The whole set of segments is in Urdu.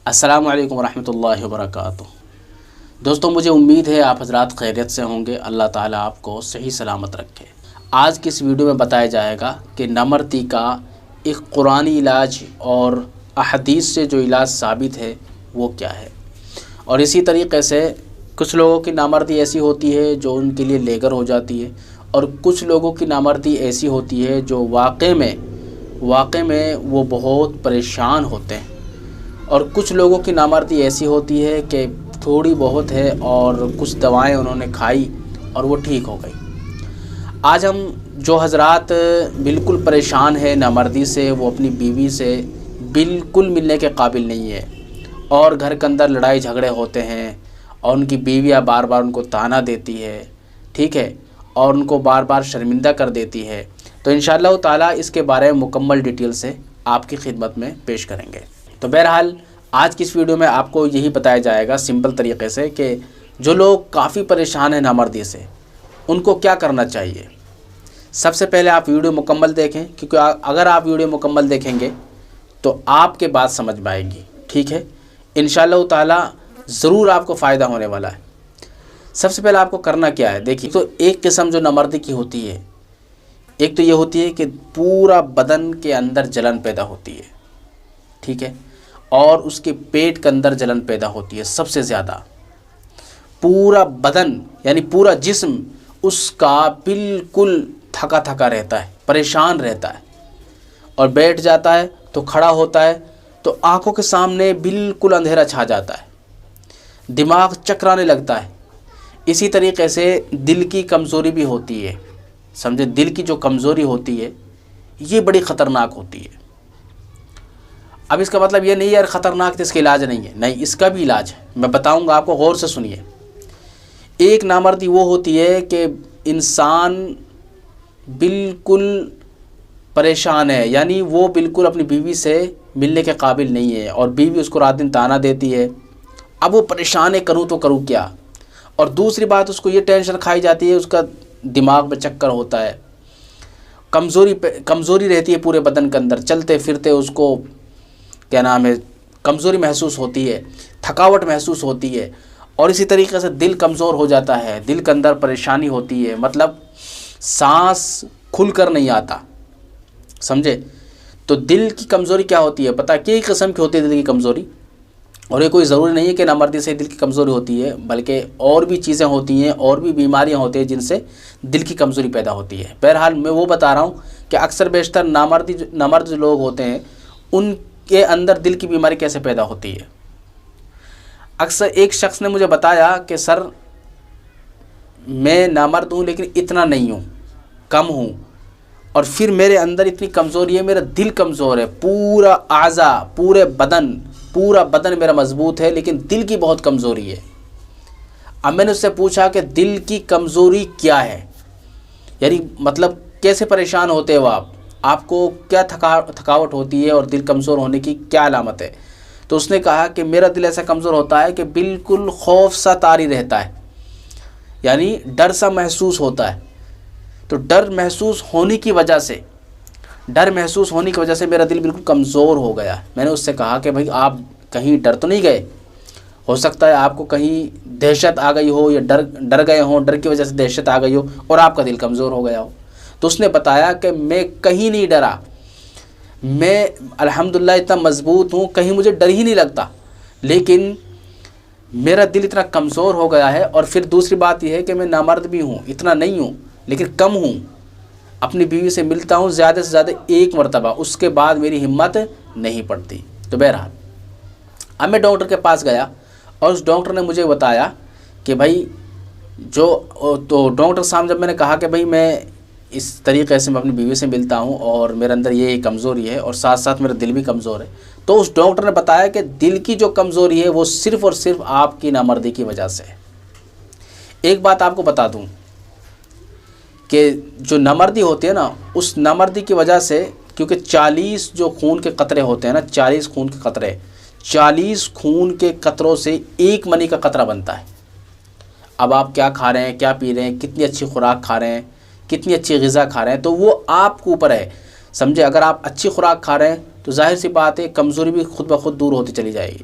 السلام علیکم ورحمۃ اللہ وبرکاتہ۔ دوستوں، مجھے امید ہے آپ حضرات خیریت سے ہوں گے۔ اللہ تعالیٰ آپ کو صحیح سلامت رکھے۔ آج کی اس ویڈیو میں بتایا جائے گا کہ نامردی کا ایک قرآنی علاج اور احادیث سے جو علاج ثابت ہے وہ کیا ہے، اور اسی طریقے سے کچھ لوگوں کی نامردی ایسی ہوتی ہے جو ان کے لیے لیگر ہو جاتی ہے، اور کچھ لوگوں کی نامردی ایسی ہوتی ہے جو واقع میں وہ بہت پریشان ہوتے ہیں، اور کچھ لوگوں کی نامردی ایسی ہوتی ہے کہ تھوڑی بہت ہے اور کچھ دوائیں انہوں نے کھائی اور وہ ٹھیک ہو گئی۔ آج ہم جو حضرات بالکل پریشان ہیں نامردی سے، وہ اپنی بیوی سے بالکل ملنے کے قابل نہیں ہے، اور گھر کے اندر لڑائی جھگڑے ہوتے ہیں، اور ان کی بیویاں بار بار ان کو طعنہ دیتی ہے، ٹھیک ہے، اور ان کو بار بار شرمندہ کر دیتی ہے، تو انشاءاللہ تعالیٰ اس کے بارے میں مکمل ڈیٹیل سے آپ کی خدمت میں پیش کریں گے۔ تو بہرحال آج کی اس ویڈیو میں آپ کو یہی بتایا جائے گا سمپل طریقے سے کہ جو لوگ کافی پریشان ہیں نامردی سے، ان کو کیا کرنا چاہیے۔ سب سے پہلے آپ ویڈیو مکمل دیکھیں، کیونکہ اگر آپ ویڈیو مکمل دیکھیں گے تو آپ کے بات سمجھ میں آئے گی، ٹھیک ہے۔ انشاءاللہ تعالیٰ ضرور آپ کو فائدہ ہونے والا ہے۔ سب سے پہلے آپ کو کرنا کیا ہے، دیکھیے، تو ایک قسم جو نامردی کی ہوتی ہے، ایک تو یہ ہوتی ہے کہ پورا بدن کے اندر جلن پیدا ہوتی ہے، ٹھیک ہے، اور اس کے پیٹ کے اندر جلن پیدا ہوتی ہے سب سے زیادہ۔ پورا بدن یعنی پورا جسم اس کا بالکل تھکا تھکا رہتا ہے، پریشان رہتا ہے، اور بیٹھ جاتا ہے تو کھڑا ہوتا ہے تو آنکھوں کے سامنے بالکل اندھیرا چھا جاتا ہے، دماغ چکرانے لگتا ہے۔ اسی طریقے سے دل کی کمزوری بھی ہوتی ہے، سمجھے، دل کی جو کمزوری ہوتی ہے یہ بڑی خطرناک ہوتی ہے۔ اب اس کا مطلب یہ نہیں ہے یار خطرناک تو اس کا علاج نہیں ہے، نہیں، اس کا بھی علاج ہے، میں بتاؤں گا آپ کو، غور سے سنیے۔ ایک نامردی وہ ہوتی ہے کہ انسان بالکل پریشان ہے، یعنی وہ بالکل اپنی بیوی سے ملنے کے قابل نہیں ہے، اور بیوی اس کو رات دن طعنہ دیتی ہے۔ اب وہ پریشان ہے، کروں تو کروں کیا، اور دوسری بات اس کو یہ ٹینشن کھائی جاتی ہے، اس کا دماغ میں چکر ہوتا ہے، کمزوری رہتی ہے پورے بدن کے اندر، چلتے پھرتے اس کو کیا نام ہے کمزوری محسوس ہوتی ہے، تھکاوٹ محسوس ہوتی ہے، اور اسی طریقے سے دل کمزور ہو جاتا ہے، دل کے اندر پریشانی ہوتی ہے، مطلب سانس کھل کر نہیں آتا، سمجھے۔ تو دل کی کمزوری کیا ہوتی ہے پتہ، کئی قسم کی ہوتی ہے دل کی کمزوری، اور یہ کوئی ضروری نہیں ہے کہ نامردی سے دل کی کمزوری ہوتی ہے، بلکہ اور بھی چیزیں ہوتی ہیں، اور بھی بیماریاں ہوتی ہیں جن سے دل کی کمزوری پیدا ہوتی ہے۔ بہرحال میں وہ بتا رہا ہوں کہ اکثر بیشتر نامرد جو لوگ ہوتے ہیں ان کے اندر دل کی بیماری کیسے پیدا ہوتی ہے۔ اکثر ایک شخص نے مجھے بتایا کہ سر میں نامرد ہوں لیکن اتنا نہیں ہوں، کم ہوں، اور پھر میرے اندر اتنی کمزوری ہے، میرا دل کمزور ہے، پورا اعضاء پورا بدن میرا مضبوط ہے لیکن دل کی بہت کمزوری ہے۔ اب میں نے اس سے پوچھا کہ دل کی کمزوری کیا ہے، یعنی مطلب کیسے پریشان ہوتے ہو آپ کو کیا تھکاوٹ ہوتی ہے اور دل کمزور ہونے کی کیا علامت ہے۔ تو اس نے کہا کہ میرا دل ایسا کمزور ہوتا ہے کہ بالکل خوف سا طاری رہتا ہے، یعنی ڈر سا محسوس ہوتا ہے۔ تو ڈر محسوس ہونے کی وجہ سے میرا دل بالکل کمزور ہو گیا۔ میں نے اس سے کہا کہ بھائی آپ کہیں ڈر تو نہیں گئے، ہو سکتا ہے آپ کو کہیں دہشت آ گئی ہو، یا ڈر گئے ہوں، ڈر کی وجہ سے دہشت آ گئی ہو اور آپ کا دل کمزور ہو گیا ہو۔ تو اس نے بتایا کہ میں کہیں نہیں ڈرا، میں الحمدللہ اتنا مضبوط ہوں، کہیں مجھے ڈر ہی نہیں لگتا، لیکن میرا دل اتنا کمزور ہو گیا ہے۔ اور پھر دوسری بات یہ ہے کہ میں نامرد بھی ہوں، اتنا نہیں ہوں لیکن کم ہوں، اپنی بیوی سے ملتا ہوں زیادہ سے زیادہ ایک مرتبہ، اس کے بعد میری ہمت نہیں پڑتی۔ تو بہرحال اب میں ڈاکٹر کے پاس گیا، اور اس ڈاکٹر نے مجھے بتایا کہ بھائی تو ڈاکٹر صاحب جب میں نے کہا کہ بھائی میں اس طریقے سے میں اپنی بیوی سے ملتا ہوں اور میرے اندر یہ کمزوری ہے اور ساتھ ساتھ میرا دل بھی کمزور ہے، تو اس ڈاکٹر نے بتایا کہ دل کی جو کمزوری ہے وہ صرف اور صرف آپ کی نامردی کی وجہ سے ہے۔ ایک بات آپ کو بتا دوں کہ جو نامردی ہوتی ہے نا، اس نامردی کی وجہ سے، کیونکہ 40 جو خون کے قطرے ہوتے ہیں نا، 40 خون کے قطرے، 40 خون کے قطروں سے ایک منی کا قطرہ بنتا ہے۔ اب آپ کیا کھا رہے ہیں، کیا پی رہے ہیں، کتنی اچھی خوراک کھا رہے ہیں، کتنی اچھی غذا کھا رہے ہیں، تو وہ آپ کے اوپر ہے، سمجھے۔ اگر آپ اچھی خوراک کھا رہے ہیں تو ظاہر سی بات ہے کمزوری بھی خود بخود دور ہوتی چلی جائے گی،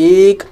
1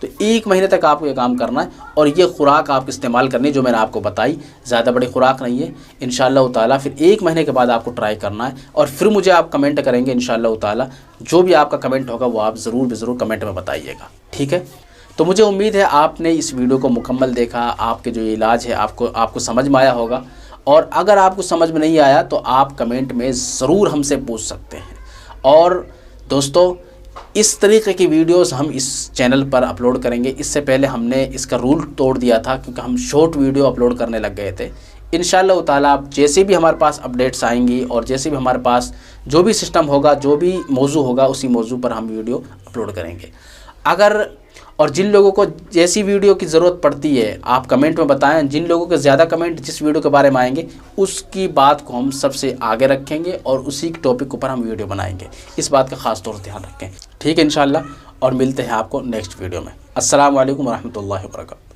تو 1 مہینے تک آپ کو یہ کام کرنا ہے، اور یہ خوراک آپ استعمال کرنی ہے جو میں نے آپ کو بتائی، زیادہ بڑی خوراک نہیں ہے انشاءاللہ تعالیٰ۔ پھر 1 مہینے کے بعد آپ کو ٹرائی کرنا ہے، اور پھر مجھے آپ کمنٹ کریں گے انشاءاللہ تعالیٰ، جو بھی آپ کا کمنٹ ہوگا وہ آپ ضرور کمنٹ میں بتائیے گا، ٹھیک ہے؟ تو مجھے امید ہے آپ نے اس ویڈیو کو مکمل دیکھا، آپ کے جو علاج ہے آپ کو سمجھ میں آیا ہوگا، اور اگر آپ کو سمجھ میں نہیں آیا تو آپ کمنٹ میں ضرور ہم سے پوچھ سکتے ہیں۔ اور دوستو، اس طریقے کی ویڈیوز ہم اس چینل پر اپلوڈ کریں گے۔ اس سے پہلے ہم نے اس کا رول توڑ دیا تھا کیونکہ ہم شارٹ ویڈیو اپلوڈ کرنے لگ گئے تھے۔ انشاءاللہ تعالیٰ جیسے بھی ہمارے پاس اپڈیٹس آئیں گی اور جیسے بھی ہمارے پاس جو بھی سسٹم ہوگا، جو بھی موضوع ہوگا، اسی موضوع پر ہم ویڈیو اپلوڈ کریں گے۔ اور جن لوگوں کو جیسی ویڈیو کی ضرورت پڑتی ہے آپ کمنٹ میں بتائیں، جن لوگوں کے زیادہ کمنٹ جس ویڈیو کے بارے میں آئیں گے اس کی بات کو ہم سب سے آگے رکھیں گے اور اسی ٹاپک کے اوپر ہم ویڈیو بنائیں گے۔ اس بات کا خاص طور سے دھیان رکھیں، ٹھیک ہے انشاءاللہ، اور ملتے ہیں آپ کو نیکسٹ ویڈیو میں۔ السلام علیکم ورحمۃ اللہ وبرکاتہ۔